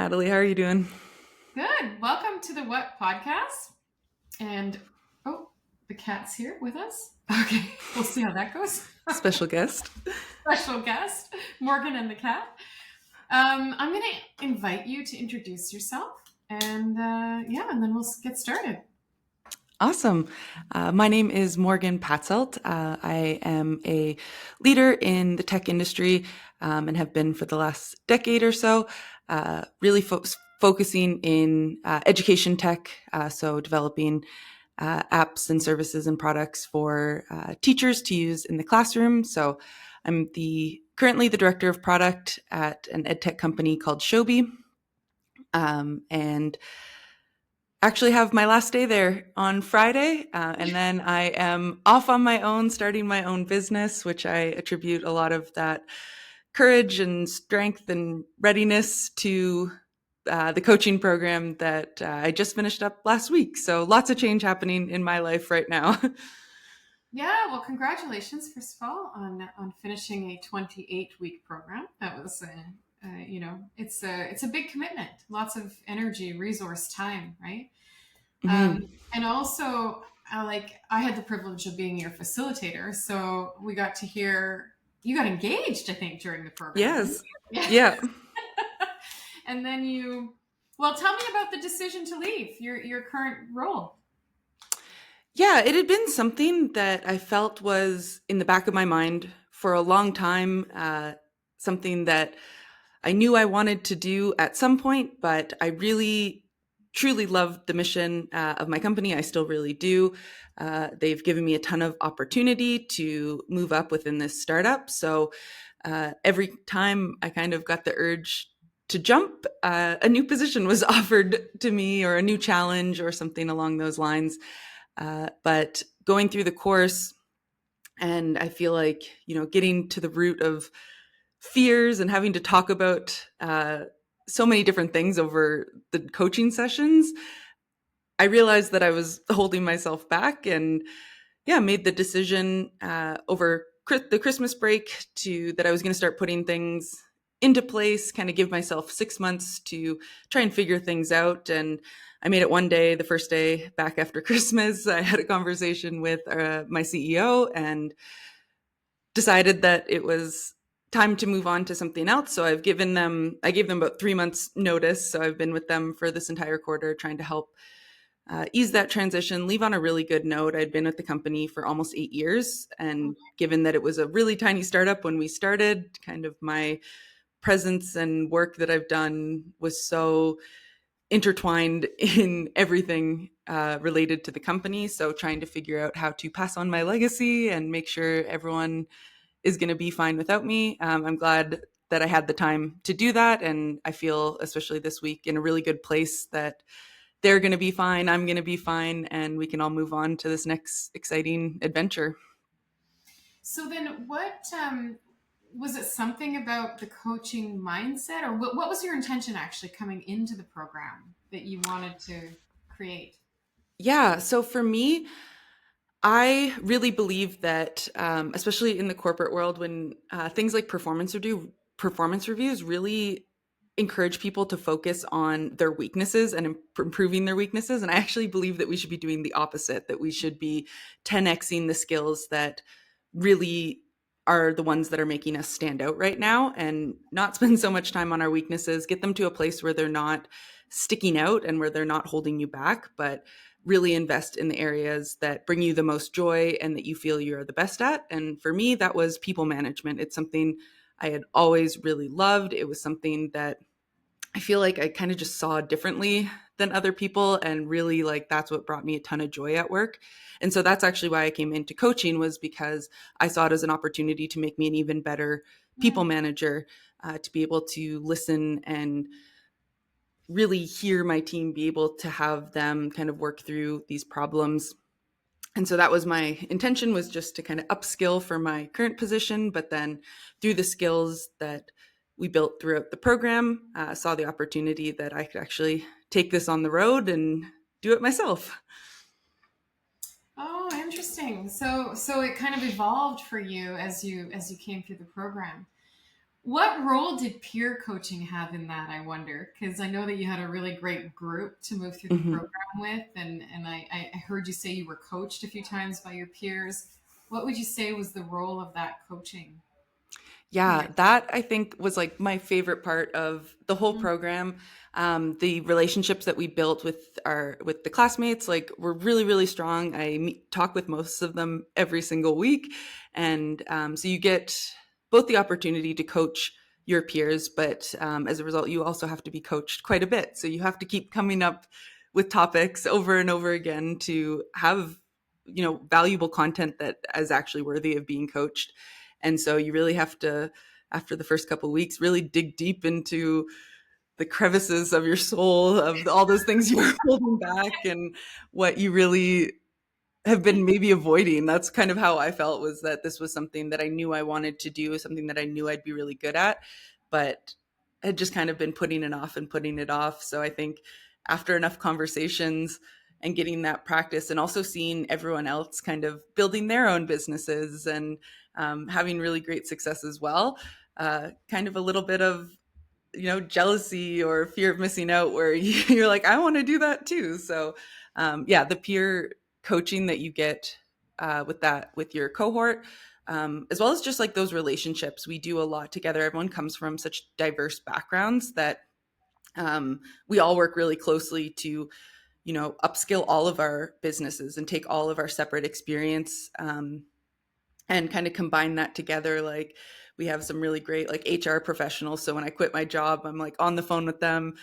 Natalie. How are you doing? Good. Welcome to the What podcast. And oh, the cat's here with us. Okay, we'll see how that goes. Special guest. Special guest, Morgan and the cat. I'm going to invite you to introduce yourself, and and then we'll get started. Awesome. My name is Morgan Patzelt. I am a leader in the tech industry and have been for the last decade or so, really focusing in education tech, so developing apps and services and products for teachers to use in the classroom. So I'm currently the director of product at an ed tech company called Shobi, and actually have my last day there on Friday. And then I am off on my own, starting my own business, which I attribute a lot of that courage and strength and readiness to the coaching program that I just finished up last week. So lots of change happening in my life right now. Yeah, well, congratulations, first of all, on finishing a 28-week program. That was, it's a big commitment. Lots of energy, resource, time, right? Mhm. And also, I had the privilege of being your facilitator, so we got to hear you got engaged. I think during the program, didn't Yes. you? Yeah. Yeah. And then well, tell me about the decision to leave your current role. Yeah, it had been something that I felt was in the back of my mind for a long time, something that I knew I wanted to do at some point, but I really, truly loved the mission of my company. I still really do. They've given me a ton of opportunity to move up within this startup. So every time I kind of got the urge to jump, a new position was offered to me or a new challenge or something along those lines. But going through the course, and I feel like, getting to the root of fears and having to talk about so many different things over the coaching sessions, I realized that I was holding myself back and, yeah, made the decision over the Christmas break that I was going to start putting things into place, kind of give myself 6 months to try and figure things out. And I made it one day, the first day back after Christmas. I had a conversation with my CEO and decided that it was time to move on to something else. So I gave them about 3 months notice. So I've been with them for this entire quarter, trying to help ease that transition, leave on a really good note. I'd been with the company for almost 8 years. And given that it was a really tiny startup when we started, kind of my presence and work that I've done was so intertwined in everything related to the company. So trying to figure out how to pass on my legacy and make sure everyone is going to be fine without me. I'm glad that I had the time to do that. And I feel, especially this week, in a really good place that they're going to be fine, I'm going to be fine, and we can all move on to this next exciting adventure. So then, what was it? Something about the coaching mindset, or what was your intention actually coming into the program that you wanted to create? Yeah. So for me, I really believe that, especially in the corporate world, when things like performance reviews really encourage people to focus on their weaknesses and improving their weaknesses. And I actually believe that we should be doing the opposite, that we should be 10xing the skills that really are the ones that are making us stand out right now and not spend so much time on our weaknesses, get them to a place where they're not sticking out and where they're not holding you back, but really invest in the areas that bring you the most joy and that you feel you're the best at. And for me, that was people management. It's something I had always really loved. It was something that I feel like I kind of just saw differently than other people, and really, like, that's what brought me a ton of joy at work. And so that's actually why I came into coaching, was because I saw it as an opportunity to make me an even better Yeah. people manager, to be able to listen and really hear my team, be able to have them kind of work through these problems. And so that was my intention, was just to kind of upskill for my current position, but then through the skills that we built throughout the program, saw the opportunity that I could actually take this on the road and do it myself. Oh, interesting. So it kind of evolved for you as you came through the program. What role did peer coaching have in that, I wonder? Because I know that you had a really great group to move through the Mhm. program with, and I heard you say you were coached a few times by your peers. What would you say was the role of that coaching in your Yeah, that I think was like my favorite part of the whole Mm. program. The relationships that we built with the classmates, like, were really, really strong. Talk with most of them every single week, and so you get both the opportunity to coach your peers, but as a result, you also have to be coached quite a bit. So you have to keep coming up with topics over and over again to have valuable content that is actually worthy of being coached. And so you really have to, after the first couple of weeks, really dig deep into the crevices of your soul, of all those things you were holding back and what you really have been maybe avoiding. That's kind of how I felt, was that this was something that I knew I wanted to do, something that I knew I'd be really good at, but had just kind of been putting it off and putting it off. So I think after enough conversations and getting that practice, and also seeing everyone else kind of building their own businesses and having really great success as well, kind of a little bit of jealousy or fear of missing out, where you're like, I want to do that too. So yeah, the peer coaching that you get with your cohort, as well as just like those relationships, we do a lot together. Everyone comes from such diverse backgrounds that we all work really closely to upskill all of our businesses and take all of our separate experience, and kind of combine that together. Like, we have some really great like HR professionals. So when I quit my job, I'm like on the phone with them.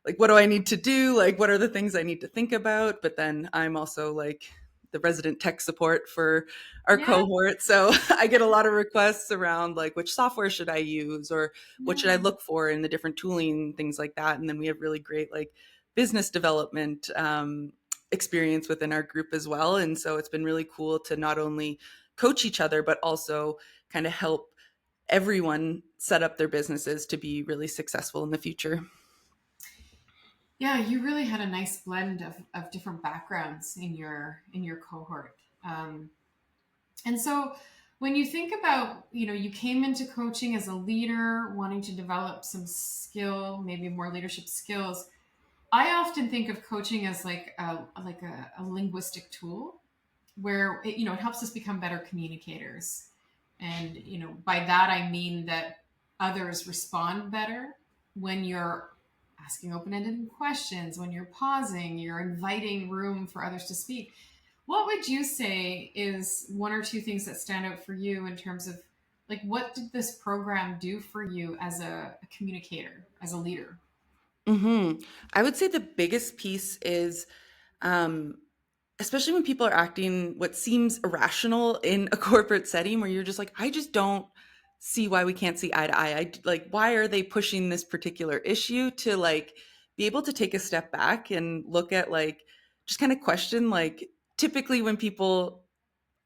Like, what do I need to do? Like, what are the things I need to think about? But then I'm also like the resident tech support for our Yeah, cohort. So I get a lot of requests around like, which software should I use, or what should I yeah. look for in the different tooling, things like that. And then we have really great like business development experience within our group as well. And so it's been really cool to not only coach each other, but also kind of help everyone set up their businesses to be really successful in the future. Yeah, you really had a nice blend of different backgrounds in your cohort. And so when you think about, you came into coaching as a leader, wanting to develop some skill, maybe more leadership skills. I often think of coaching as like a linguistic tool where it helps us become better communicators. And by that I mean that others respond better when you're asking open-ended questions, when you're pausing, you're inviting room for others to speak. What would you say is one or two things that stand out for you in terms of, like, what did this program do for you as a communicator, as a leader? I would say the biggest piece is, um, especially when people are acting what seems irrational in a corporate setting, where you're just like, I just don't see why we can't see eye to eye. Like, why are they pushing this particular issue, to like be able to take a step back and look at, like, just kind of question, like, typically when people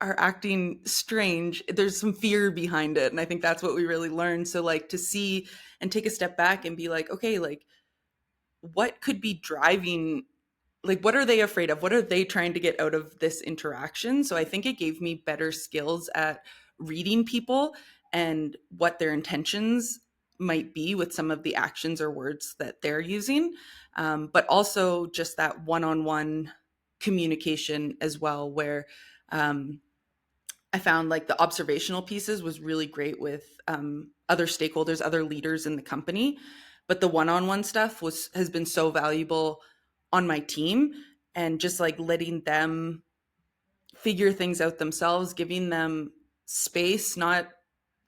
are acting strange, there's some fear behind it. And I think that's what we really learned. So like, to see and take a step back and be like, okay, like, what could be driving, like, what are they afraid of, what are they trying to get out of this interaction? So I think it gave me better skills at reading people and what their intentions might be with some of the actions or words that they're using, but also just that one-on-one communication as well, where um, I found like the observational pieces was really great with other stakeholders, other leaders in the company, but the one-on-one stuff was has been so valuable on my team, and just like letting them figure things out themselves, giving them space, not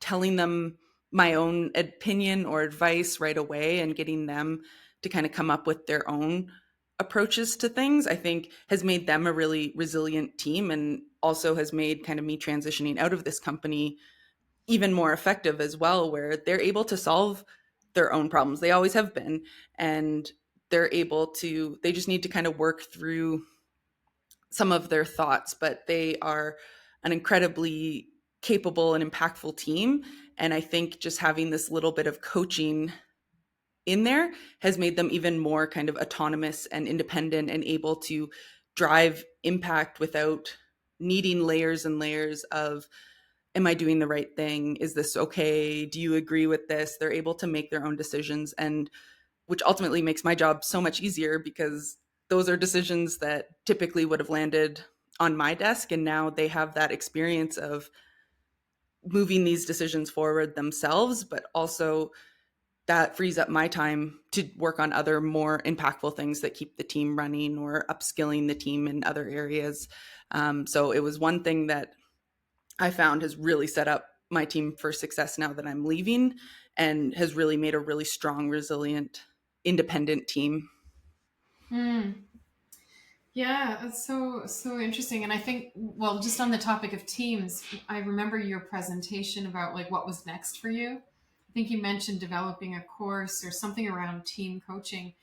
telling them my own opinion or advice right away, and getting them to kind of come up with their own approaches to things, I think has made them a really resilient team, and also has made kind of me transitioning out of this company even more effective as well, where they're able to solve their own problems. They always have been, and they just need to kind of work through some of their thoughts, but they are an incredibly capable and impactful team. And I think just having this little bit of coaching in there has made them even more kind of autonomous and independent, and able to drive impact without needing layers and layers of am I doing the right thing? Is this okay? Do you agree with this? They're able to make their own decisions, and which ultimately makes my job so much easier because those are decisions that typically would have landed on my desk. And now they have that experience of moving these decisions forward themselves, but also that frees up my time to work on other more impactful things that keep the team running or upskilling the team in other areas. So it was one thing that I found has really set up my team for success now that I'm leaving, and has really made a really strong, resilient, independent team. Mm. Yeah, that's so interesting. And I think, well, just on the topic of teams, I remember your presentation about like what was next for you. I think you mentioned developing a course or something around team coaching.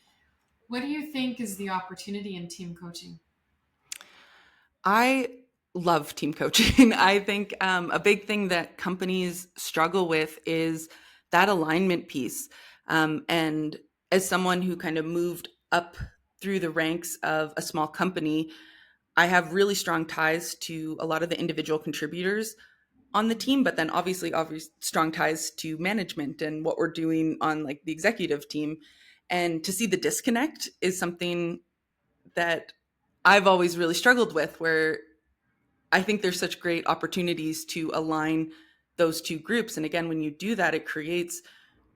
What do you think is the opportunity in team coaching? I love team coaching. I think a big thing that companies struggle with is that alignment piece. And as someone who kind of moved up through the ranks of a small company, I have really strong ties to a lot of the individual contributors on the team, but then obviously strong ties to management and what we're doing on like the executive team. And to see the disconnect is something that I've always really struggled with, where I think there's such great opportunities to align those two groups. And again, when you do that, it creates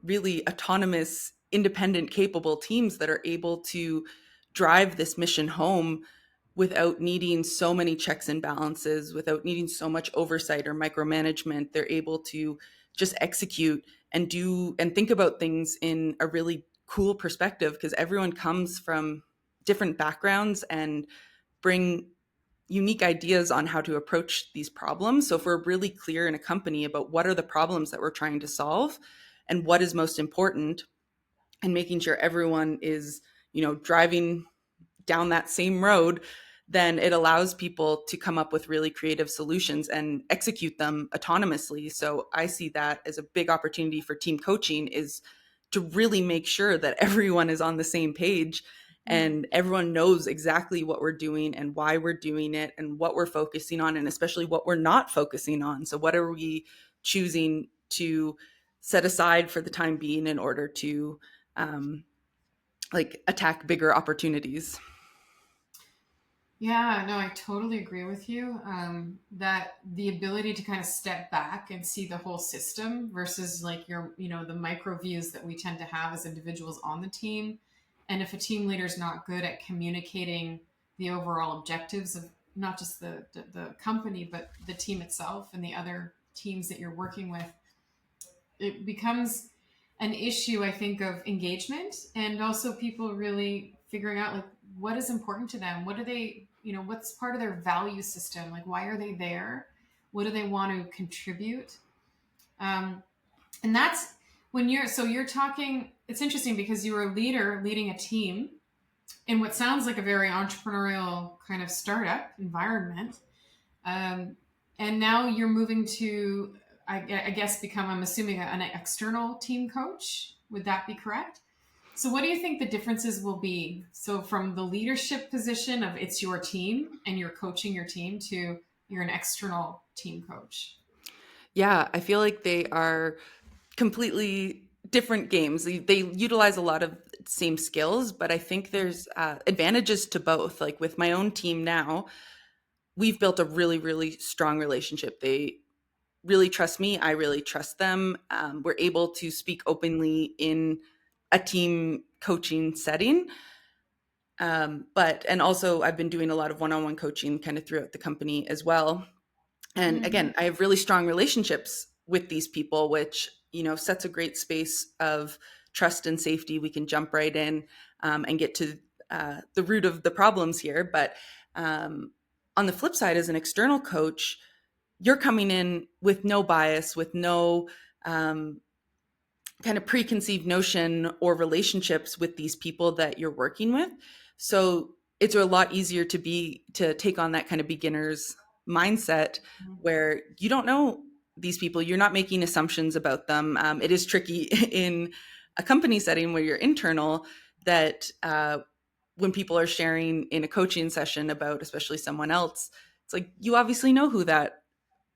really autonomous, independent, capable teams that are able to drive this mission home without needing so many checks and balances, without needing so much oversight or micromanagement. They're able to just execute and do and think about things in a really cool perspective, because everyone comes from different backgrounds and bring unique ideas on how to approach these problems. So if we're really clear in a company about what are the problems that we're trying to solve and what is most important, and making sure everyone is, driving down that same road, then it allows people to come up with really creative solutions and execute them autonomously. So I see that as a big opportunity for team coaching, is to really make sure that everyone is on the same page Mm. and everyone knows exactly what we're doing and why we're doing it and what we're focusing on, and especially what we're not focusing on. So what are we choosing to set aside for the time being in order to attack bigger opportunities? Yeah, no, I totally agree with you. That the ability to kind of step back and see the whole system versus like the micro views that we tend to have as individuals on the team. And if a team leader is not good at communicating the overall objectives of not just the company, but the team itself and the other teams that you're working with, it becomes an issue, I think, of engagement and also people really figuring out like what is important to them. What do they, what's part of their value system? Like, why are they there? What do they want to contribute? Um, and that's when you're talking, it's interesting because you're a leader leading a team in what sounds like a very entrepreneurial kind of startup environment. Um, and now you're moving to, I guess, become, I'm assuming, an external team coach. Would that be correct? So, what do you think the differences will be? So, from the leadership position of it's your team and you're coaching your team to you're an external team coach. Yeah, I feel like they are completely different games. They utilize a lot of same skills, but I think there's advantages to both. Like with my own team now, we've built a really, really strong relationship. They really trust me. I really trust them. We're able to speak openly in a team coaching setting. And also I've been doing a lot of one-on-one coaching kind of throughout the company as well. And Mm-hmm. again, I have really strong relationships with these people, which, sets a great space of trust and safety. We can jump right in and get to the root of the problems here. But on the flip side, as an external coach, you're coming in with no bias, with no um, kind of preconceived notion or relationships with these people that you're working with. So it's a lot easier to take on that kind of beginner's mindset where you don't know these people, you're not making assumptions about them. It is tricky in a company setting where you're internal, that when people are sharing in a coaching session about especially someone else, it's like you obviously know who that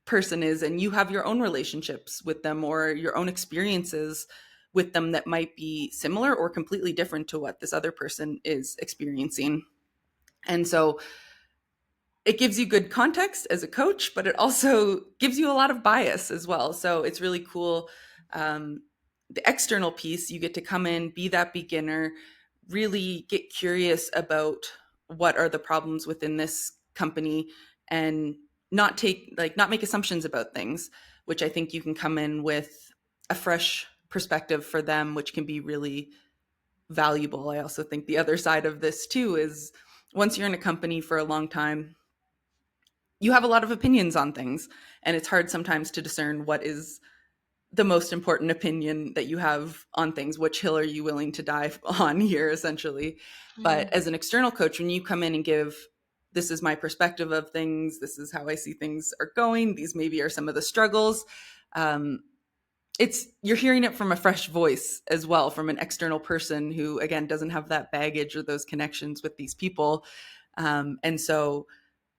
person is, and you have your own relationships with them or your own experiences with them that might be similar or completely different to what this other person is experiencing. And so it gives you good context as a coach, but it also gives you a lot of bias as well. So it's really cool. The external piece, you get to come in, be that beginner, really get curious about what are the problems within this company, and not make assumptions about things, which I think you can come in with a fresh perspective for them, which can be really valuable. I also think the other side of this too is once you're in a company for a long time, you have a lot of opinions on things, and it's hard sometimes to discern what is the most important opinion that you have on things. Which hill are you willing to die on here, essentially? But Mm. as an external coach, when you come in and give, this is my perspective of things, this is how I see things are going, these maybe are some of the struggles, um, it's you're hearing it from a fresh voice as well, from an external person who again doesn't have that baggage or those connections with these people. And so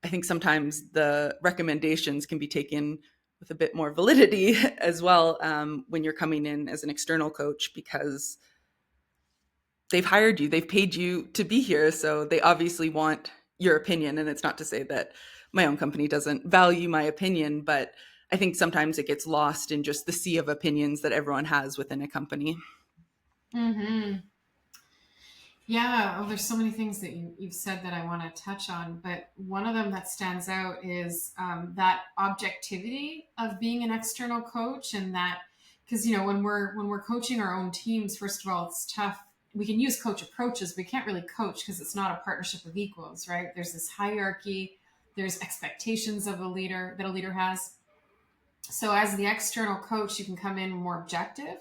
I think sometimes the recommendations can be taken with a bit more validity as well, when you're coming in as an external coach, because they've hired you, they've paid you to be here. So they obviously want your opinion. And it's not to say that my own company doesn't value my opinion, but I think sometimes it gets lost in just the sea of opinions that everyone has within a company. Hmm. Yeah, oh, there's so many things that you've said that I want to touch on, but one of them that stands out is that objectivity of being an external coach, and that because when we're coaching our own teams, first of all, it's tough. We can use coach approaches. We can't really coach because it's not a partnership of equals, right? There's this hierarchy. There's expectations of a leader that a leader has. So as the external coach, you can come in more objective,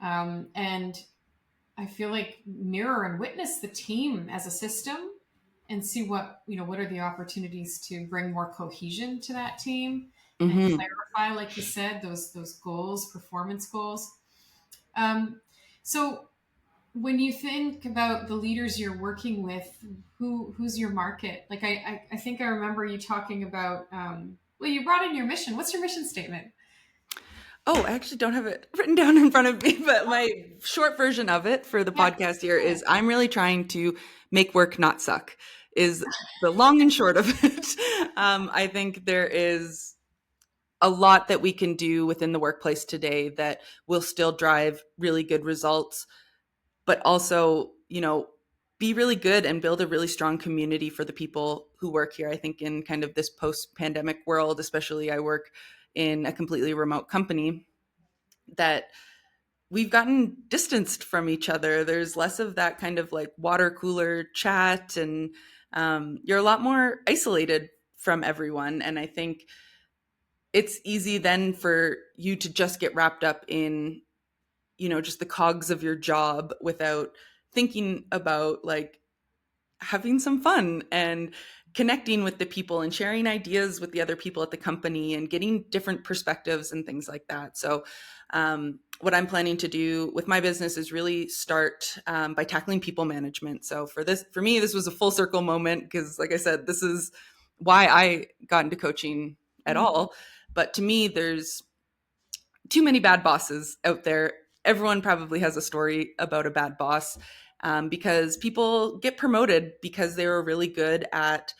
and I feel like mirror and witness the team as a system and see what are the opportunities to bring more cohesion to that team and Mm-hmm. clarify, like you said, those goals, performance goals. Um, so when you think about the leaders you're working with, who's your market? Like I think I remember you talking about well, you brought in your mission. What's your mission statement? Oh, I actually don't have it written down in front of me, but my short version of it for the Yeah, podcast here is I'm really trying to make work not suck, is the long and short of it. I think there is a lot that we can do within the workplace today that will still drive really good results, but also, be really good and build a really strong community for the people who work here. I think in kind of this post pandemic world, especially, I work in a completely remote company, that we've gotten distanced from each other. There's less of that kind of like water cooler chat, and you're a lot more isolated from everyone. And I think it's easy then for you to just get wrapped up in, just the cogs of your job without thinking about like having some fun and connecting with the people and sharing ideas with the other people at the company and getting different perspectives and things like that. So, what I'm planning to do with my business is really start by tackling people management. So for me, this was a full circle moment because, like I said, this is why I got into coaching at mm, all. But to me, there's too many bad bosses out there. Everyone probably has a story about a bad boss, because people get promoted because they were really good at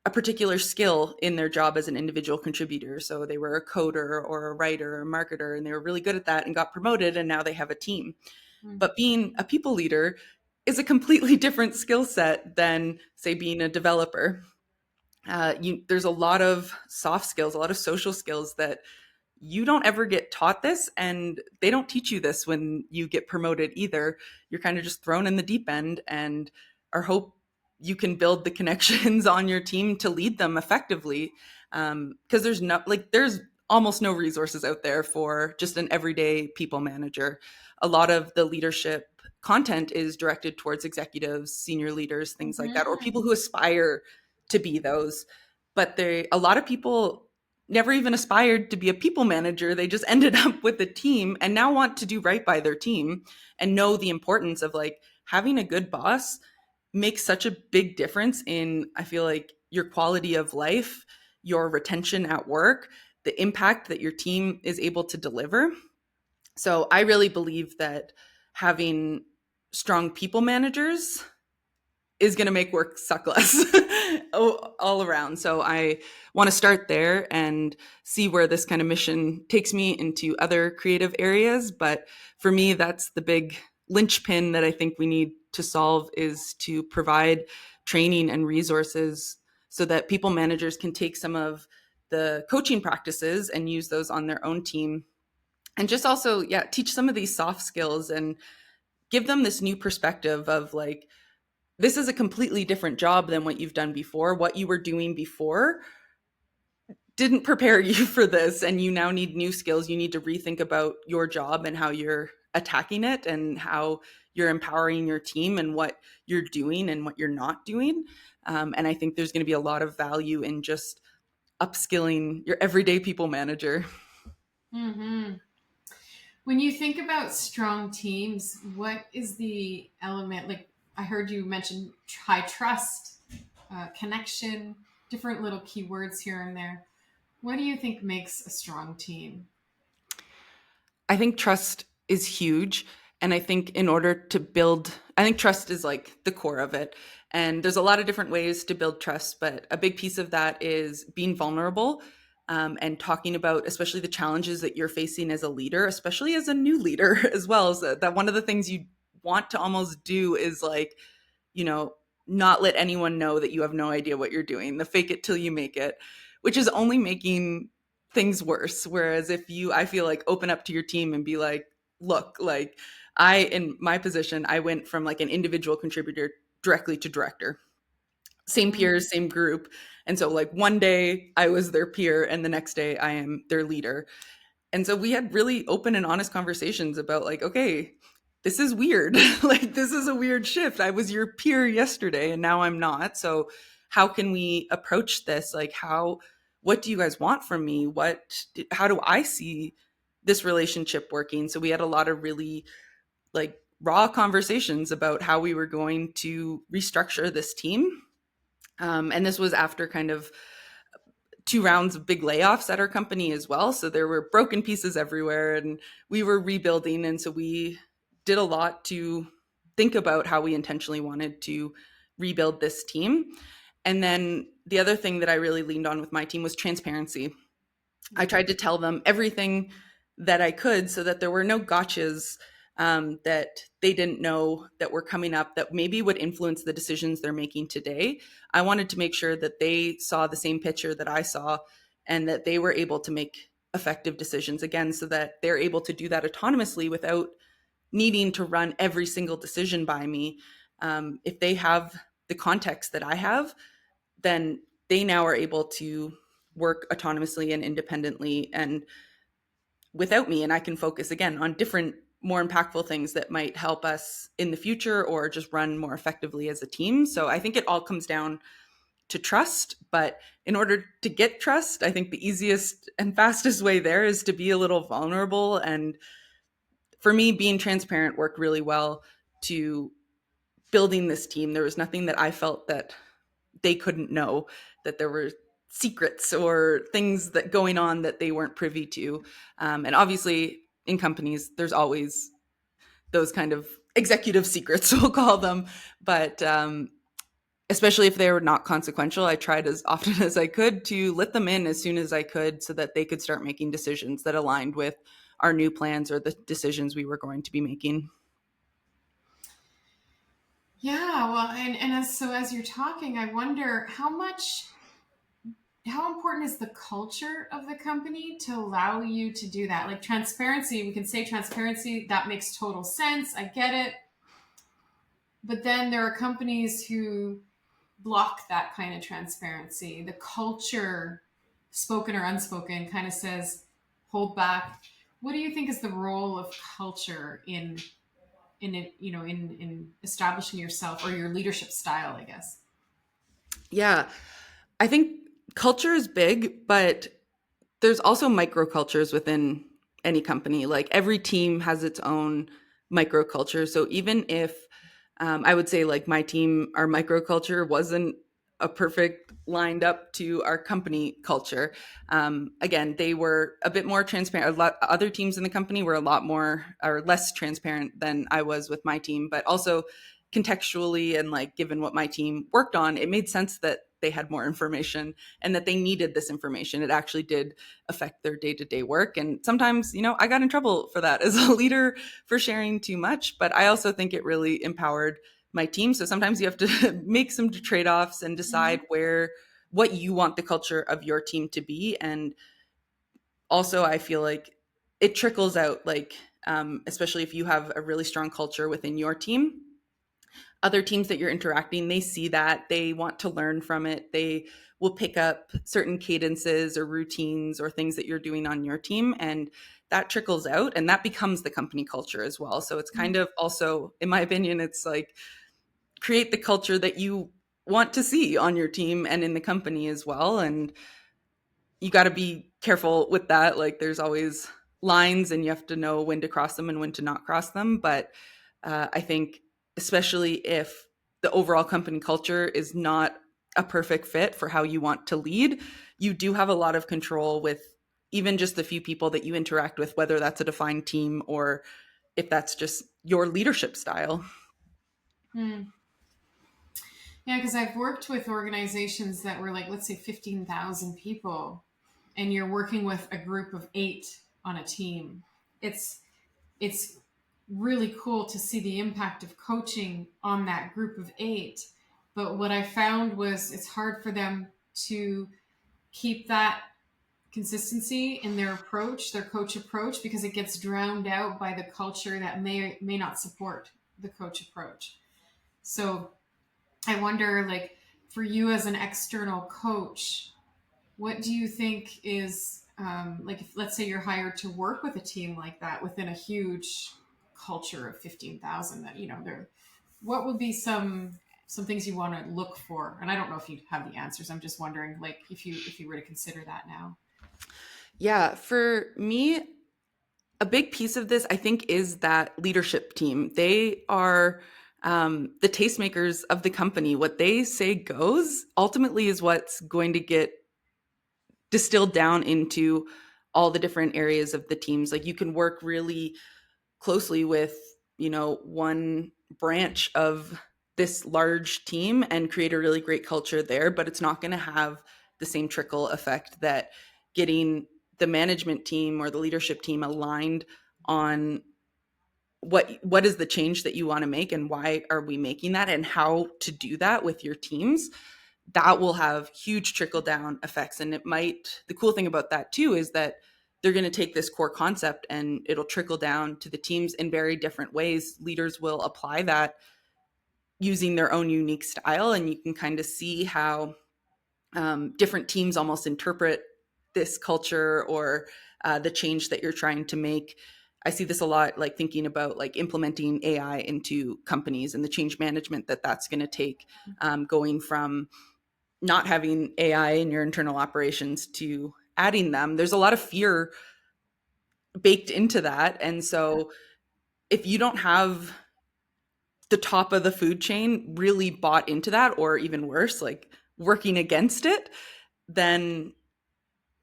a particular skill in their job as an individual contributor. So they were a coder or a writer or a marketer, and they were really good at that and got promoted, and now they have a team. mm, But being a people leader is a completely different skill set than, say, being a developer. There's a lot of soft skills, a lot of social skills that you don't ever get taught this, and they don't teach you this when you get promoted either. You're kind of just thrown in the deep end, and our hope you can build the connections on your team to lead them effectively, because there's almost no resources out there for just an everyday people manager. A lot of the leadership content is directed towards executives, senior leaders, things like that, or mhm, people who aspire to be those. But a lot of people never even aspired to be a people manager. They just ended up with a team and now want to do right by their team and know the importance of like having a good boss makes such a big difference in, I feel like, your quality of life, your retention at work. the impact that your team is able to deliver. So I really believe that having strong people managers is going to make work suck less all around. So I want to start there and see where this kind of mission takes me into other creative areas. But for me, that's the big linchpin that I think we need to solve, is to provide training and resources so that people managers can take some of the coaching practices and use those on their own team. And just also, yeah, teach some of these soft skills and give them this new perspective of like, this is a completely different job than what you've done before. What you were doing before didn't prepare you for this, and you now need new skills. You need to rethink about your job and how you're attacking it and how you're empowering your team and what you're doing and what you're not doing. And I think there's going to be a lot of value in just upskilling your everyday people manager. Mm-hmm. When you think about strong teams, what is the element? Like I heard you mention high trust, connection, different little keywords here and there. What do you think makes a strong team? I think trust is huge. And I think in order to build, I think trust is like the core of it. And there's a lot of different ways to build trust, but a big piece of that is being vulnerable, and talking about, especially the challenges that you're facing as a leader, especially as a new leader as well. So that one of the things you want to almost do is like, you know, not let anyone know that you have no idea what you're doing, the fake it till you make it, which is only making things worse. Whereas if you, I feel like, open up to your team and be like, look, like in my position, I went from like an individual contributor directly to director, same Mm. peers, same group. And so like one day I was their peer and the next day I am their leader. And so we had really open and honest conversations about like, okay, this is weird. Like, this is a weird shift. I was your peer yesterday and now I'm not. So how can we approach this? Like, what do you guys want from me? How do I see this relationship working? So we had a lot of really like raw conversations about how we were going to restructure this team. And this was after kind of 2 rounds of big layoffs at our company as well. So there were broken pieces everywhere and we were rebuilding. And so we did a lot to think about how we intentionally wanted to rebuild this team. And then the other thing that I really leaned on with my team was transparency. I tried to tell them everything that I could so that there were no gotchas, that they didn't know that were coming up that maybe would influence the decisions they're making today. I wanted to make sure that they saw the same picture that I saw and that they were able to make effective decisions again, so that they're able to do that autonomously without needing to run every single decision by me. If they have the context that I have, then they now are able to work autonomously and independently and without me, and I can focus again on different, more impactful things that might help us in the future or just run more effectively as a team. So I think it all comes down to trust. But in order to get trust, I think the easiest and fastest way there is to be a little vulnerable. And for me, being transparent worked really well to building this team. There was nothing that I felt that they couldn't know, that there were secrets or things that going on that they weren't privy to. And obviously in companies, there's always those kind of executive secrets, we'll call them. But especially if they were not consequential, I tried as often as I could to let them in as soon as I could so that they could start making decisions that aligned with our new plans or the decisions we were going to be making. Yeah, well, and as you're talking, I wonder how important is the culture of the company to allow you to do that? Like transparency, we can say transparency, that makes total sense. I get it. But then there are companies who block that kind of transparency. The culture, spoken or unspoken, kind of says hold back. What do you think is the role of culture in it, in establishing yourself or your leadership style, I guess? Yeah, I think culture is big, but there's also microcultures within any company. Like every team has its own microculture. So even if I would say like my team, our microculture wasn't a perfect lined up to our company culture. Again, they were a bit more transparent. Other teams in the company were a lot more or less transparent than I was with my team, but also contextually and like given what my team worked on, it made sense that they had more information and that they needed this information. It actually did affect their day-to-day work. And sometimes, I got in trouble for that as a leader for sharing too much, but I also think it really empowered my team. So sometimes you have to make some trade-offs and decide Mhm. what you want the culture of your team to be. And also I feel like it trickles out, like especially if you have a really strong culture within your team, other teams that you're interacting, they see that, they want to learn from it, they will pick up certain cadences or routines or things that you're doing on your team, and that trickles out and that becomes the company culture as well. So it's kind of also, in my opinion, it's like create the culture that you want to see on your team and in the company as well. And you got to be careful with that. Like there's always lines and you have to know when to cross them and when to not cross them. But I think, especially if the overall company culture is not a perfect fit for how you want to lead, you do have a lot of control with even just the few people that you interact with, whether that's a defined team or if that's just your leadership style. Mm. Yeah, because I've worked with organizations that were like, let's say 15,000 people, and you're working with a group of 8 on a team. It's really cool to see the impact of coaching on that group of 8. But what I found was it's hard for them to keep that consistency in their approach, their coach approach, because it gets drowned out by the culture that may or may not support the coach approach. So I wonder, like, for you as an external coach, what do you think is like, if let's say you're hired to work with a team like that within a huge culture of 15,000, that there, what would be some things you want to look for? And I don't know if you have the answers. I'm just wondering, like, if you were to consider that now. Yeah, for me, a big piece of this, I think, is that leadership team. They are the tastemakers of the company. What they say goes ultimately is what's going to get distilled down into all the different areas of the teams. Like you can work really closely with, one branch of this large team and create a really great culture there, but it's not going to have the same trickle effect that getting the management team or the leadership team aligned on what is the change that you want to make and why are we making that and how to do that with your teams. That will have huge trickle down effects. And the cool thing about that too is that they're going to take this core concept and it'll trickle down to the teams in very different ways. Leaders will apply that using their own unique style, and you can kind of see how different teams almost interpret this culture or the change that you're trying to make. I see this a lot, like thinking about like implementing AI into companies and the change management that that's going to take, going from not having AI in your internal operations to adding them. There's a lot of fear baked into that. And so if you don't have the top of the food chain really bought into that, or even worse, like working against it, then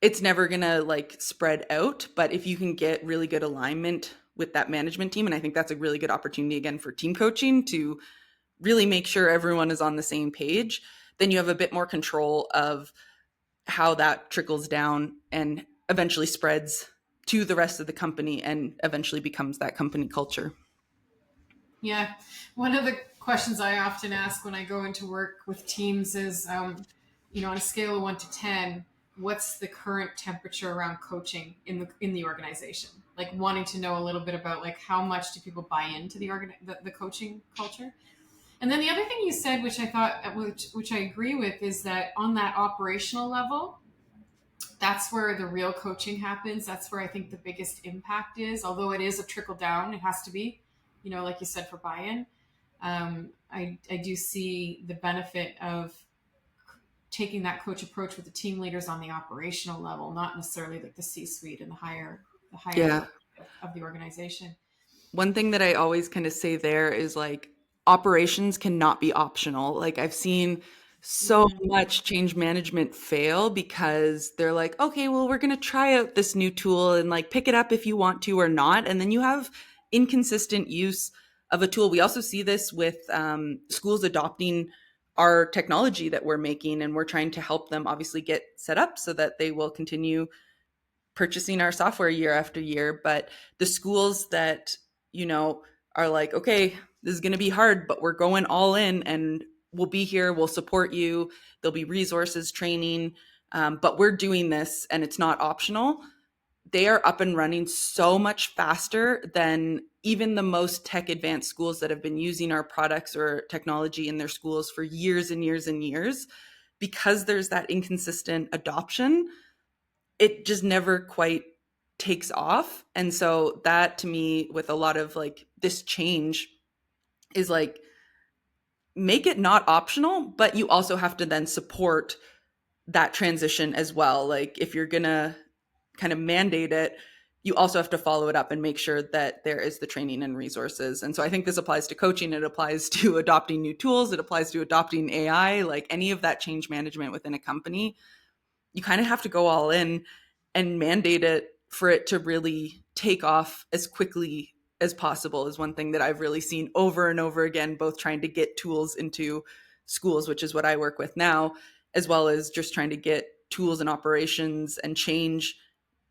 it's never going to like spread out. But if you can get really good alignment with that management team, and I think that's a really good opportunity again for team coaching to really make sure everyone is on the same page, then you have a bit more control of how that trickles down and eventually spreads to the rest of the company and eventually becomes that company culture. Yeah. One of the questions I often ask when I go into work with teams is, on a scale of 1 to 10, what's the current temperature around coaching in the organization? Like wanting to know a little bit about like how much do people buy into the coaching culture? And then the other thing you said, which I thought, which I agree with, is that on that operational level, that's where the real coaching happens. That's where I think the biggest impact is. Although it is a trickle down, it has to be, like you said, for buy-in. I do see the benefit of taking that coach approach with the team leaders on the operational level, not necessarily like the C-suite and the higher Yeah. level of the organization. One thing that I always kind of say there is like operations cannot be optional. Like I've seen so Mm. much change management fail because they're like, okay, well, we're going to try out this new tool and like pick it up if you want to or not. And then you have inconsistent use of a tool. We also see this with schools adopting our technology that we're making, and we're trying to help them obviously get set up so that they will continue purchasing our software year after year. But the schools that, you know, are like, okay, this is going to be hard, but we're going all in and we'll be here, we'll support you. There'll be resources, training, but we're doing this and it's not optional. They are up and running so much faster than even the most tech advanced schools that have been using our products or technology in their schools for years and years and years. Because there's that inconsistent adoption, it just never quite takes off. And so that to me, with a lot of like this change, is like, make it not optional, but you also have to then support that transition as well. Like if you're gonna kind of mandate it, you also have to follow it up and make sure that there is the training and resources. And so I think this applies to coaching, it applies to adopting new tools, it applies to adopting AI, like any of that change management within a company. You kind of have to go all in and mandate it for it to really take off as quickly as possible, is one thing that I've really seen over and over again, both trying to get tools into schools, which is what I work with now, as well as just trying to get tools and operations and change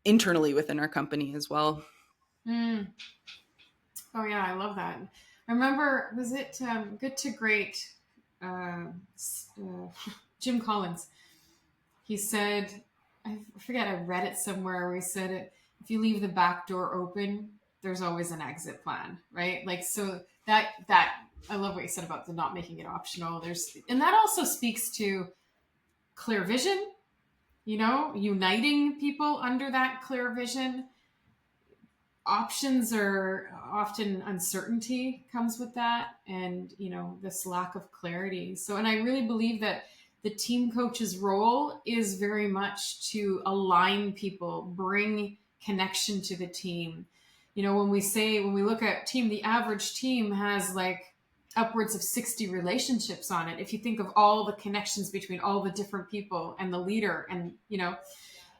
internally within our company as well. Mm. Oh yeah, I love that. I remember, was it Good to Great? Uh, Jim Collins. He said, I forget, I read it somewhere where he said it, if you leave the back door open, there's always an exit plan, right? Like, so that I love what you said about the not making it optional. And that also speaks to clear vision, uniting people under that clear vision. Options are often uncertainty comes with that, and this lack of clarity. So, and I really believe that the team coach's role is very much to align people, bring connection to the team. When we look at team, the average team has like upwards of 60 relationships on it. If you think of all the connections between all the different people and the leader,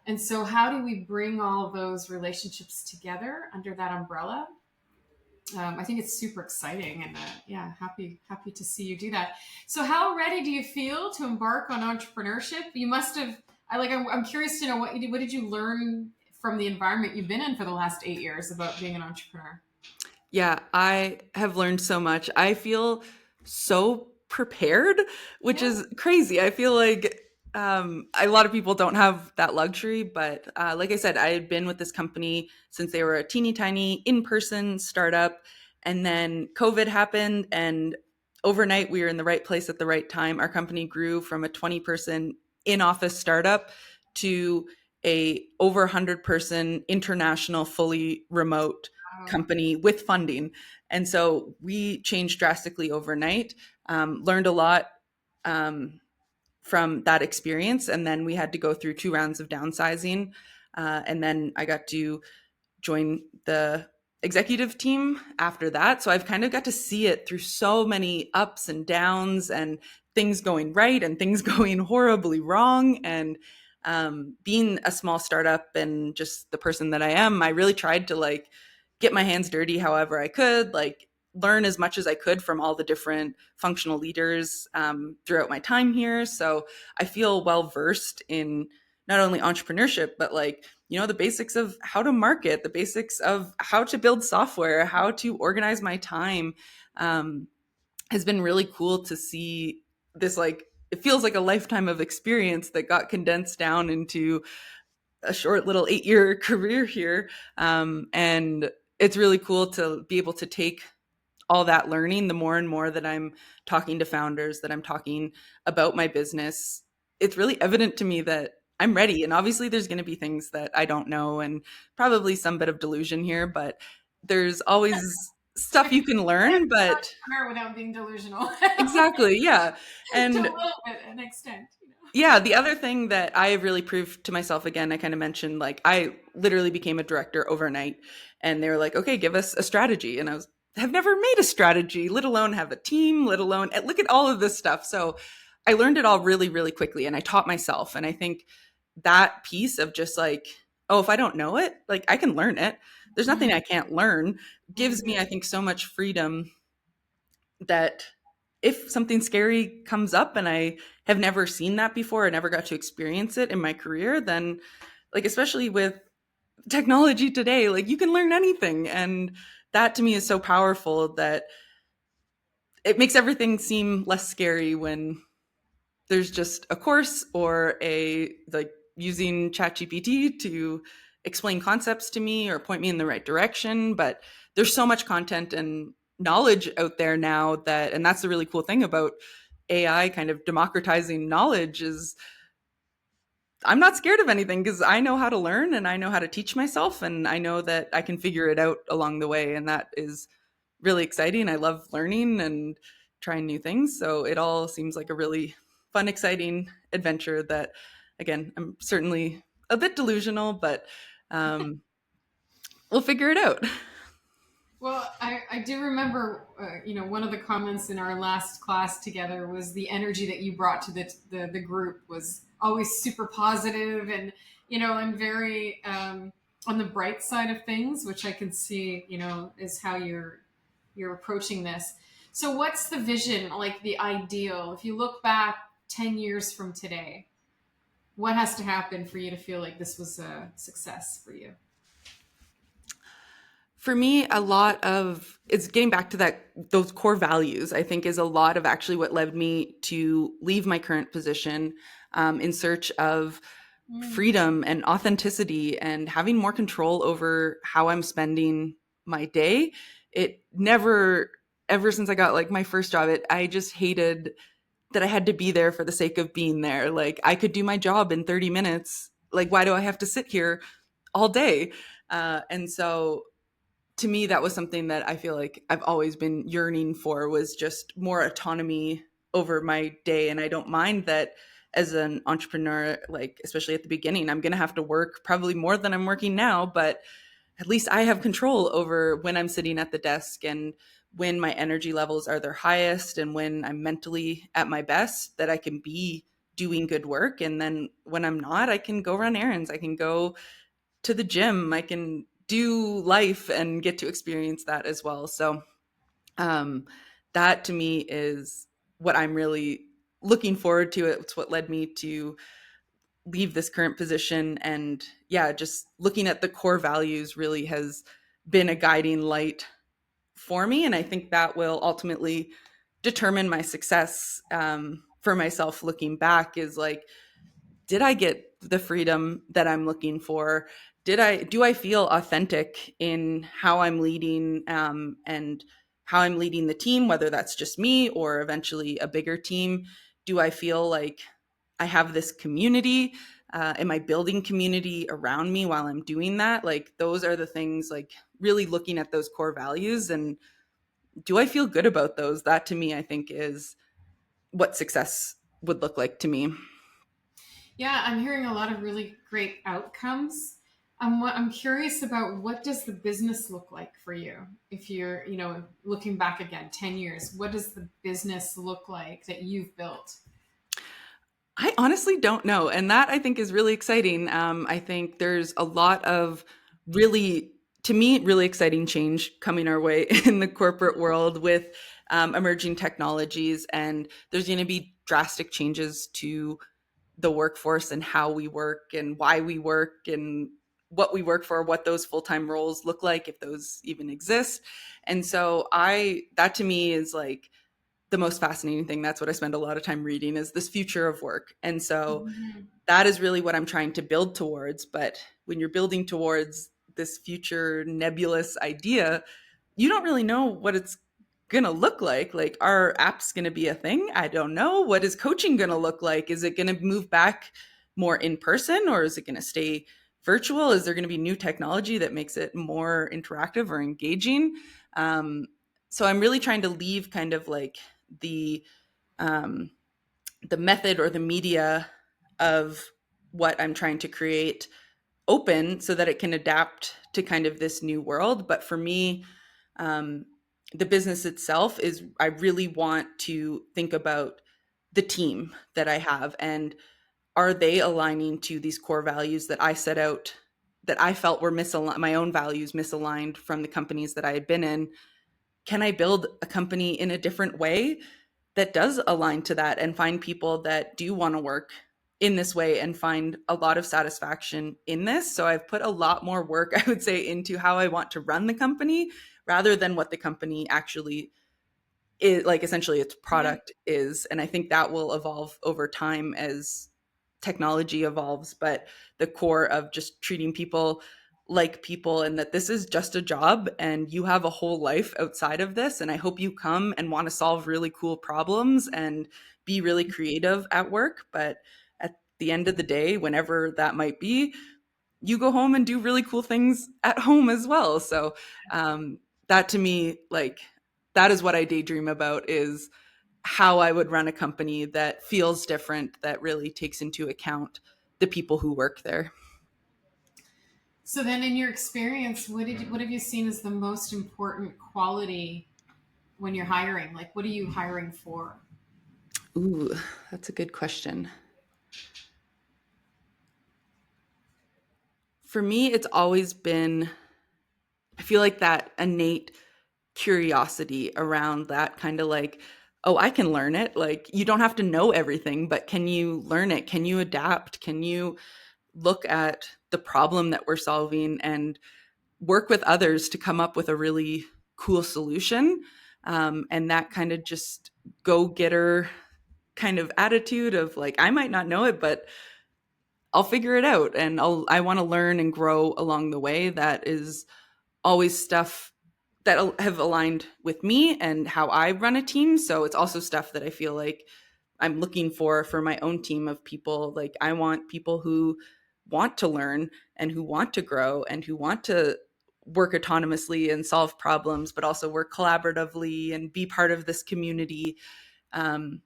and so, how do we bring all those relationships together under that umbrella? I think it's super exciting, and yeah, happy to see you do that. So, how ready do you feel to embark on entrepreneurship? You must have. I'm curious to know what you did. What did you learn from the environment you've been in for the last 8 years about being an entrepreneur? Yeah, I have learned so much. I feel so prepared, which Yeah. is crazy. I feel like a lot of people don't have that luxury, but like I said, I had been with this company since they were a teeny tiny in person startup. And then COVID happened, and overnight we were in the right place at the right time. Our company grew from a 20-person in office startup to a over 100-person international fully remote Wow. company with funding. And so we changed drastically overnight, learned a lot from that experience. And then we had to go through 2 rounds of downsizing. And then I got to join the executive team after that. So I've kind of got to see it through so many ups and downs, and things going right and things going horribly wrong. And being a small startup and just the person that I am, I really tried to like get my hands dirty however I could, like learn as much as I could from all the different functional leaders throughout my time here. So I feel well versed in not only entrepreneurship, but like, the basics of how to market, the basics of how to build software, how to organize my time. Has been really cool to see this, like, it feels like a lifetime of experience that got condensed down into a short little 8-year career here. And it's really cool to be able to take all that learning. The more and more that I'm talking to founders, that I'm talking about my business, it's really evident to me that I'm ready. And obviously, there's going to be things that I don't know, and probably some bit of delusion here, but there's always But stuff you can an learn. But entrepreneur without being delusional. exactly, yeah. To a And little bit, an extent. yeah, the other thing that I have really proved to myself, again, I kind of mentioned, like, I literally became a director overnight, and they were like, okay, give us a strategy. And have never made a strategy, let alone have a team, let alone look at all of this stuff. So I learned it all really, really quickly, and I taught myself. And I think that piece of just like, oh, if I don't know it, like I can learn it. There's nothing I Mm, can't learn. Gives me, mm. I think, so much freedom that if something scary comes up and I have never seen that before, I never got to experience it in my career, then like especially with technology today, like you can learn anything. And that to me is so powerful that it makes everything seem less scary when there's just a course or a like using ChatGPT to explain concepts to me or point me in the right direction. But there's so much content and knowledge out there now that, and that's the really cool thing about AI kind of democratizing knowledge is I'm not scared of anything because I know how to learn and I know how to teach myself and I know that I can figure it out along the way. And that is really exciting. I love learning and trying new things. So it all seems like a really fun, exciting adventure that, again, I'm certainly a bit delusional, but um, we'll figure it out. Well, I do remember, one of the comments in our last class together was the energy that you brought to the group was always super positive and, and very on the bright side of things, which I can see, is how you're approaching this. So what's the vision, like the ideal? If you look back 10 years from today, what has to happen for you to feel like this was a success for you? For me, a lot of it's getting back to that those core values. I think is a lot of actually what led me to leave my current position in search of Mm. freedom and authenticity and having more control over how I'm spending my day. It never, ever since I got like my first job, I just hated that I had to be there for the sake of being there. Like I could do my job in 30 minutes. Like, why do I have to sit here all day? And so to me that was something that I feel like I've always been yearning for was just more autonomy over my day. And I don't mind that as an entrepreneur, like especially at the beginning, I'm going to have to work probably more than I'm working now, but at least I have control over when I'm sitting at the desk and when my energy levels are their highest and when I'm mentally at my best, that I can be doing good work. And then when I'm not, I can go run errands. I can go to the gym. I can do life and get to experience that as well. So um, that to me is what I'm really looking forward to. It's what led me to leave this current position. And yeah, just looking at the core values really has been a guiding light for me. And I think that will ultimately determine my success for myself looking back is like, did I get the freedom that I'm looking for? Do I feel authentic in how I'm leading and how I'm leading the team, whether that's just me or eventually a bigger team? Do I feel like I have this community? Am I building community around me while I'm doing that? Like those are the things, like really looking at those core values and do I feel good about those? That to me, I think is what success would look like to me. Yeah, I'm hearing a lot of really great outcomes. I'm curious about what does the business look like for you if you're, looking back again 10 years. What does the business look like that you've built? I honestly don't know. And that I think is really exciting. I think there's a lot of really, to me, really exciting change coming our way in the corporate world with emerging technologies. And there's going to be drastic changes to the workforce and how we work and why we work and what we work for, what those full time roles look like, if those even exist. And so that to me is like, the most fascinating thing. That's what I spend a lot of time reading is this future of work. And so Mhm. that is really what I'm trying to build towards. But when you're building towards this future nebulous idea, you don't really know what it's going to look like. Like, are apps going to be a thing? I don't know. What is coaching going to look like? Is it going to move back more in person or is it going to stay virtual? Is there going to be new technology that makes it more interactive or engaging? Um, so I'm really trying to leave kind of like the um, the method or the media of what I'm trying to create open so that it can adapt to kind of this new world. But for me, um, the business itself is I really want to think about the team that I have, and are they aligning to these core values that I set out, that I felt were misaligned, my own values misaligned from the companies that I had been in? Can I build a company in a different way that does align to that, and find people that do want to work in this way and find a lot of satisfaction in this? So I've put a lot more work, I would say, into how I want to run the company rather than what the company actually is, like essentially its Yeah. product is. And I think that will evolve over time as technology evolves, but the core of just treating people like people, and that this is just a job and you have a whole life outside of this, and I hope you come and want to solve really cool problems and be really creative at work, but at the end of the day, whenever that might be, you go home and do really cool things at home as well. So that to me, like, that is what I daydream about, is how I would run a company that feels different, that really takes into account the people who work there. So then, in your experience, what have you seen as the most important quality when you're hiring? Like, what are you hiring for? Ooh, that's a good question. For me, it's always been, I feel like that innate curiosity around that kind of like, oh, I can learn it. Like, you don't have to know everything, but can you learn it? Can you adapt? Can you look at the problem that we're solving and work with others to come up with a really cool solution? And that kind of just go getter kind of attitude of like, I might not know it, but I'll figure it out, and I want to learn and grow along the way. That is always stuff that have aligned with me and how I run a team. So it's also stuff that I feel like I'm looking for my own team of people. Like, I want people who want to learn and who want to grow and who want to work autonomously and solve problems, but also work collaboratively and be part of this community. Um,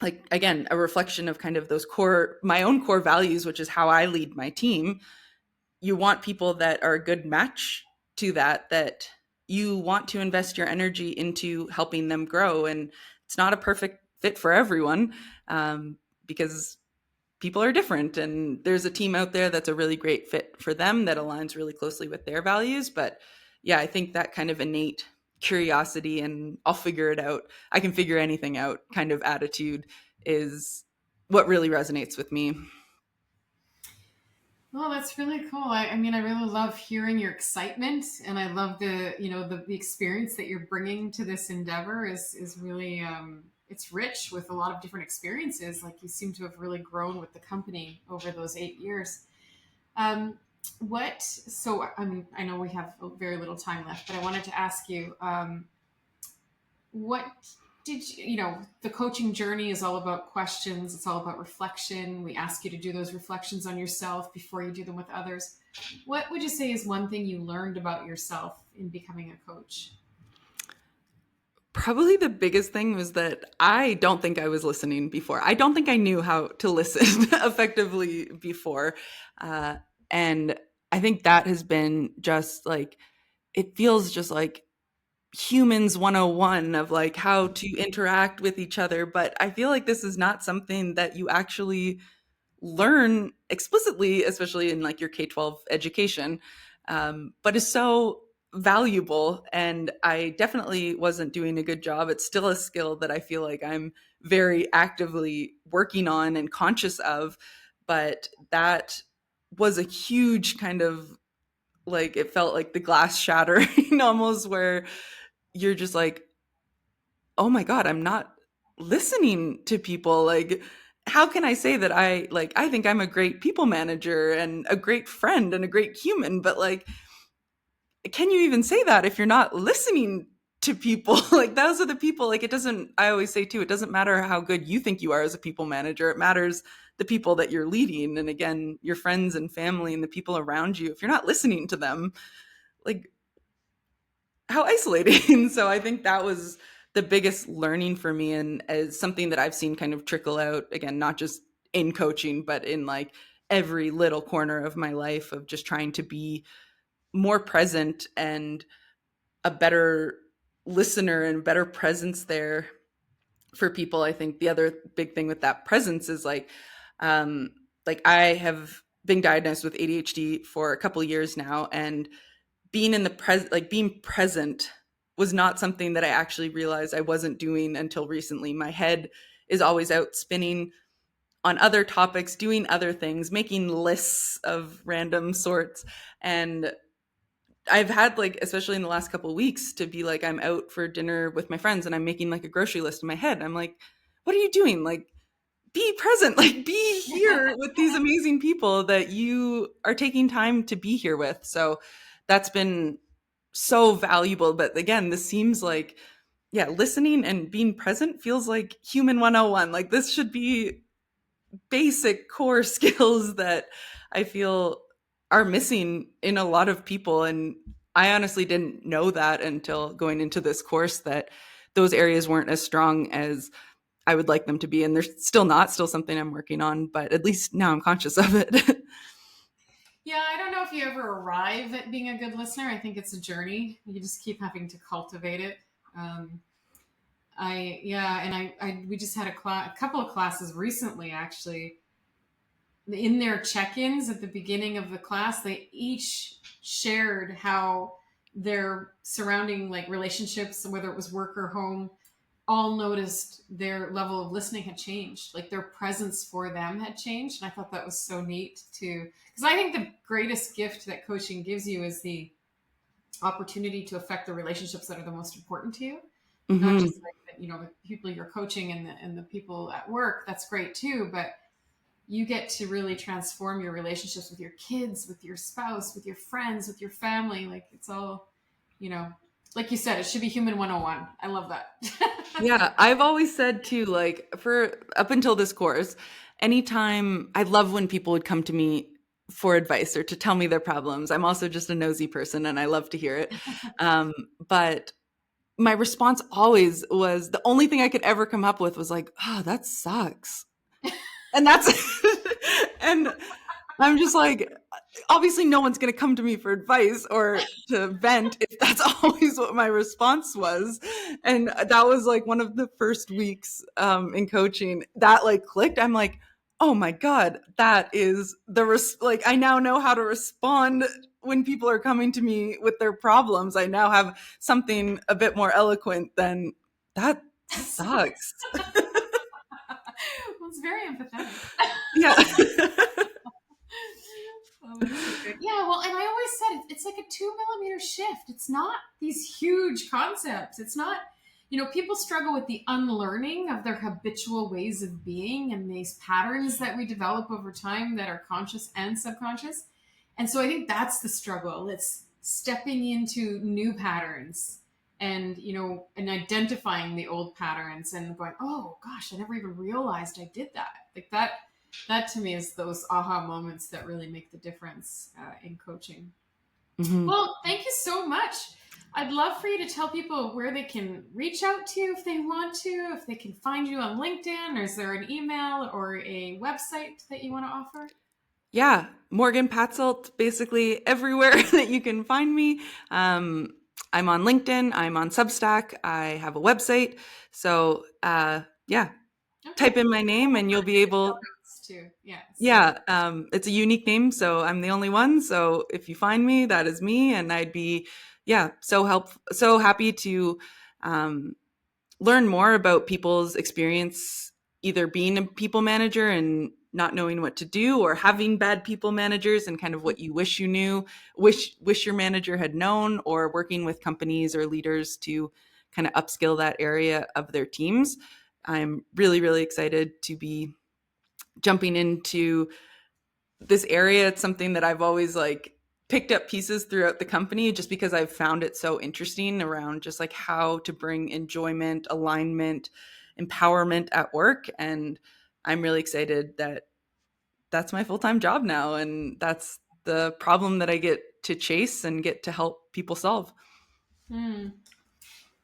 like, again, a reflection of kind of those core, my own core values, which is how I lead my team. You want people that are a good match to that, that you want to invest your energy into helping them grow. And it's not a perfect fit for everyone, because people are different, and there's a team out there that's a really great fit for them that aligns really closely with their values. But yeah, I think that kind of innate curiosity and I'll figure it out, I can figure anything out kind of attitude is what really resonates with me. Oh, that's really cool. I mean, I really love hearing your excitement, and I love the experience that you're bringing to this endeavor is really it's rich with a lot of different experiences. Like, you seem to have really grown with the company over those 8 years. Um, what? So, I know we have very little time left, but I wanted to ask you, what the coaching journey is all about questions. It's all about reflection. We ask you to do those reflections on yourself before you do them with others. What would you say is one thing you learned about yourself in becoming a coach? Probably the biggest thing was that I don't think I was listening before. I don't think I knew how to listen effectively before. Uh, and I think that has been just like, it feels just like humans 101 of like how to interact with each other. But I feel like this is not something that you actually learn explicitly, especially in like your K-12 education, but is so valuable. And I definitely wasn't doing a good job. It's still a skill that I feel like I'm very actively working on and conscious of. But that was a huge kind of, like, it felt like the glass shattering almost, where you're just like, oh my God, I'm not listening to people. Like, how can I say that I think I'm a great people manager and a great friend and a great human, but like, can you even say that if you're not listening to people? Like, those are the people, like, it doesn't, I always say too, it doesn't matter how good you think you are as a people manager. It matters the people that you're leading. And again, your friends and family and the people around you, if you're not listening to them, like, how isolating. So I think that was the biggest learning for me, and as something that I've seen kind of trickle out, again, not just in coaching, but in like every little corner of my life, of just trying to be more present and a better listener and better presence there for people. I think the other big thing with that presence is like I have been diagnosed with ADHD for a couple of years now, and being in the present, like being present, was not something that I actually realized I wasn't doing until recently. My head is always out spinning on other topics, doing other things, making lists of random sorts. And I've had, like, especially in the last couple of weeks, to be like, I'm out for dinner with my friends and I'm making like a grocery list in my head. I'm like, what are you doing? Like, be present, like be here with these amazing people that you are taking time to be here with. So that's been so valuable. But again, this seems like, yeah, listening and being present feels like human 101. Like, this should be basic core skills that I feel are missing in a lot of people. And I honestly didn't know that until going into this course, that those areas weren't as strong as I would like them to be. And they're still not, still something I'm working on, but at least now I'm conscious of it. Yeah, I don't know if you ever arrive at being a good listener. I think it's a journey. You just keep having to cultivate it. Um, and we just had a couple of classes recently, actually. In their check-ins at the beginning of the class, they each shared how their surrounding like relationships, whether it was work or home, all noticed their level of listening had changed. Like their presence for them had changed. And I thought that was so neat too. Because I think the greatest gift that coaching gives you is the opportunity to affect the relationships that are the most important to you. Not Hmm. just like, the people you're coaching and the people at work, that's great too. But you get to really transform your relationships with your kids, with your spouse, with your friends, with your family. Like it's all, you know, like you said, it should be human 101. I love that. Yeah, I've always said too, like, for up until this course, anytime, I love when people would come to me for advice or to tell me their problems. I'm also just a nosy person and I love to hear it. But my response always was, the only thing I could ever come up with was like, oh, that sucks. And that's, and I'm just like, obviously no one's going to come to me for advice or to vent if that's always what my response was. And that was like one of the first weeks in coaching that like clicked. I'm like, oh my god, that is like, I now know how to respond when people are coming to me with their problems. I now have something a bit more eloquent than that sucks. Well, it's very empathetic. Yeah. Oh, that's so good. Yeah, well, and I always said it's like a 2 millimeter shift. It's not these huge concepts. It's not, people struggle with the unlearning of their habitual ways of being and these patterns that we develop over time that are conscious and subconscious. And so I think that's the struggle. It's stepping into new patterns and identifying the old patterns and going, oh gosh, I never even realized I did that. Like that to me is those aha moments that really make the difference in coaching. Hmm. Well, thank you so much. I'd love for you to tell people where they can reach out to you if they want to, if they can find you on LinkedIn, or is there an email or a website that you want to offer? Yeah, Morgan Patzelt, basically everywhere that you can find me. I'm on LinkedIn, I'm on Substack, I have a website. So, yeah, Okay. type in my name and you'll be Show able, notes too. Yeah. So yeah, it's a unique name, so I'm the only one. So if you find me, that is me, and I'd be, yeah, so happy to um, learn more about people's experience, either being a people manager and not knowing what to do, or having bad people managers and kind of what you wish you knew, wish your manager had known, or working with companies or leaders to kind of upskill that area of their teams. I'm really, really excited to be jumping into this area. It's something that I've always like picked up pieces throughout the company, just because I've found it so interesting around just like how to bring enjoyment, alignment, empowerment at work. And I'm really excited that that's my full-time job now, and that's the problem that I get to chase and get to help people solve. hmm.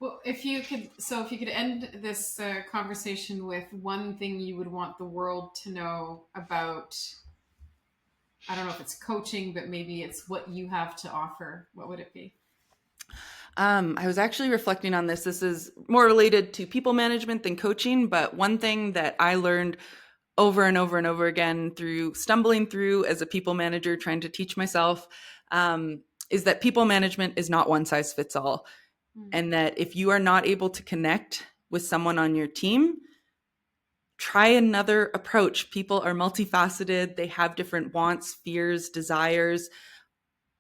Well, if you could end this conversation with one thing you would want the world to know about, I don't know if it's coaching, but maybe it's what you have to offer, what would it be? I was actually reflecting on this. This is more related to people management than coaching, but one thing that I learned over and over and over again through stumbling through as a people manager, trying to teach myself, is that people management is not one size fits all. Mm. And that if you are not able to connect with someone on your team, try another approach. People are multifaceted, they have different wants, fears, desires.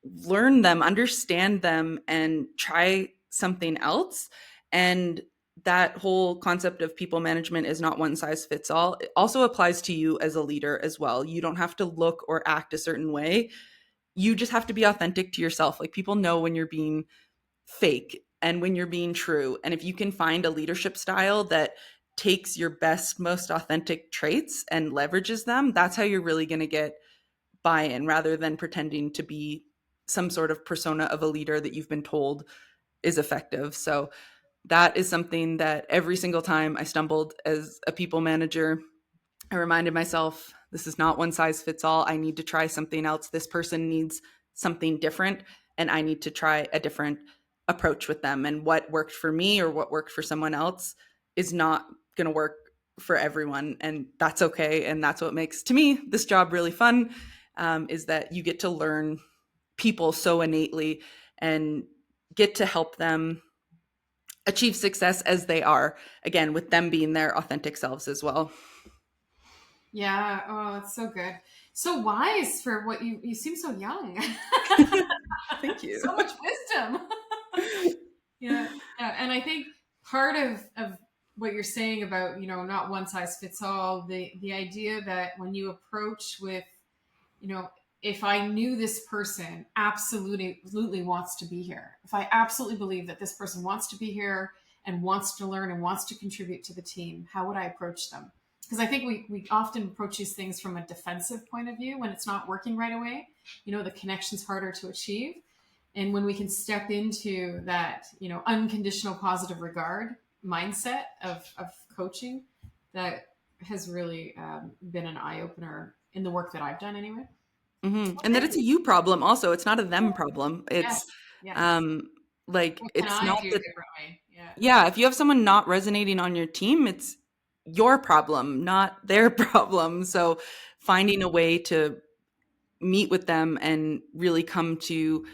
Learn them, understand them, and try something else. And that whole concept of people management is not one size fits all. It also applies to you as a leader as well. You don't have to look or act a certain way. You just have to be authentic to yourself. Like, people know when you're being fake and when you're being true. And if you can find a leadership style that takes your best, most authentic traits and leverages them, that's how you're really going to get buy-in, rather than pretending to be some sort of persona of a leader that you've been told is effective. So that is something that every single time I stumbled as a people manager, I reminded myself, this is not one size fits all. I need to try something else. This person needs something different, and I need to try a different approach with them. And what worked for me or what worked for someone else is not going to work for everyone. And that's okay. And that's what makes, to me, this job really fun, is that you get to learn people so innately and get to help them achieve success as they are, again, with them being their authentic selves as well. Yeah. Oh, it's so good. So wise for what you seem so young. Thank you. So much wisdom. Yeah. Yeah. And I think part of what you're saying about, not one size fits all, the idea that when you approach with, you know, if I knew this person absolutely wants to be here, if I absolutely believe that this person wants to be here and wants to learn and wants to contribute to the team, how would I approach them? Because I think we often approach these things from a defensive point of view when it's not working right away. The connection's harder to achieve. And when we can step into that, unconditional positive regard mindset of coaching, that has really been an eye opener in the work that I've done anyway. Well, And that thank it's a you. you problem also. It's not a them problem. It's Yes, yes. um like, What can it's I not do that, differently? Yeah, yeah, if you have someone not resonating on your team, it's your problem, not their problem. So finding a way to meet with them and really come to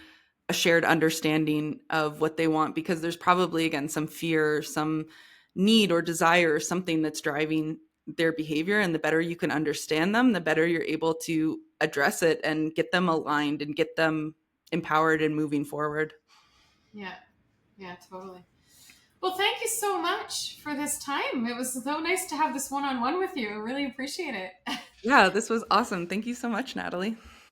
a shared understanding of what they want, because there's probably, again, some fear, some need or desire or something that's driving their behavior. And the better you can understand them, the better you're able to address it and get them aligned and get them empowered and moving forward. yeah, yeah, totally. Well, thank you so much for this time. It was so nice to have this one-on-one with you. I really appreciate it. Yeah, this was awesome. Thank you so much, Natalie.